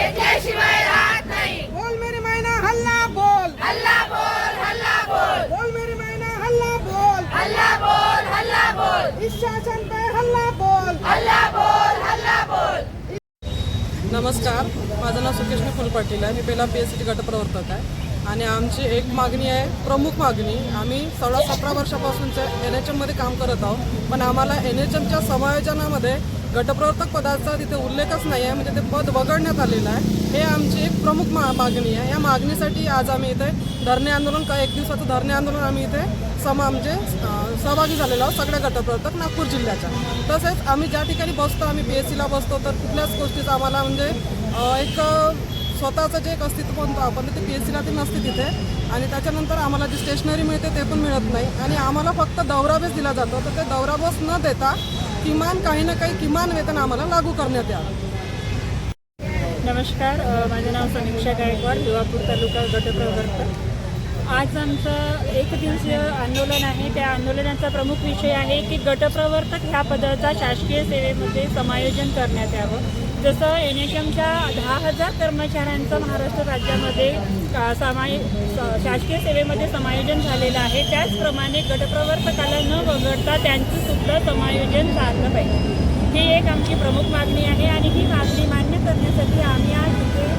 घेतल्याशिवाय राहत नाही। बोल मेरी मैना हल्ला बोल, हल्ला बोल, हल्ला बोल, बोल मेरी मैना हल्ला बोल, हल्ला बोल, हल्ला बोल, इस शासन पे हल्ला बोल, हल्ला बोल, हल्ला बोल। नमस्कार, माझं नाव सुकेश फुल पाटील आहे। मी पहिला PSCT गटप्रवर्तक आहे आणि आमची एक मागणी आहे, प्रमुख मागणी। आम्ही 16-17 वर्षापासूनच्या NHMमध्ये काम करत आहोत, पण आम्हाला NHMच्या समायोजनामध्ये गटप्रवर्तक पदाचा तिथे उल्लेखच नाही आहे, म्हणजे ते पद वगळण्यात आलेलं आहे। हे आमची एक प्रमुख मागणी आहे। या मागणीसाठी आज आम्ही इथे धरणे आंदोलन, एक दिवसाचं धरणे आंदोलन आम्ही इथे सहभागी झालेलो आहोत, सगळ्या गटप्रवर्तक नागपूर जिल्ह्याच्या। तसेच आम्ही ज्या ठिकाणी बसतो, आम्ही PSCला बसतो, तर कुठल्याच गोष्टीचा आम्हाला म्हणजे एक स्वतःचं जे एक अस्तित्व म्हणतो आपण, ते PSCला ते नसते तिथे। आणि त्याच्यानंतर आम्हाला जी स्टेशनरी मिळते ते पण मिळत नाही आणि आम्हाला फक्त दौराबेस दिला जातो। तर ते दौराबेस न देता किमान काही ना काही किमान वेतन आम्हाला लागू करण्यात यावं। नमस्कार, माझे नाव समीक्षा गायकवाड, भिवापूर तालुका गटप्रवर्तक। आज आमचं एक दिवसीय आंदोलन आहे। त्या आंदोलनाचा प्रमुख विषय आहे की गटप्रवर्तक ह्या पदाचा शासकीय सेवेमध्ये समायोजन करण्यात यावं। जसं NHMच्या 10,000 कर्मचाऱ्यांचं महाराष्ट्र राज्यामध्ये शासकीय सेवेमध्ये समायोजन झालेलं आहे, त्याचप्रमाणे गटप्रवर्तकाला न वगळता त्यांचं सुद्धा समायोजन झालं पाहिजे। ही एक आमची प्रमुख मागणी आहे आणि ही मागणी मान्य करण्यासाठी आम्ही आज इथे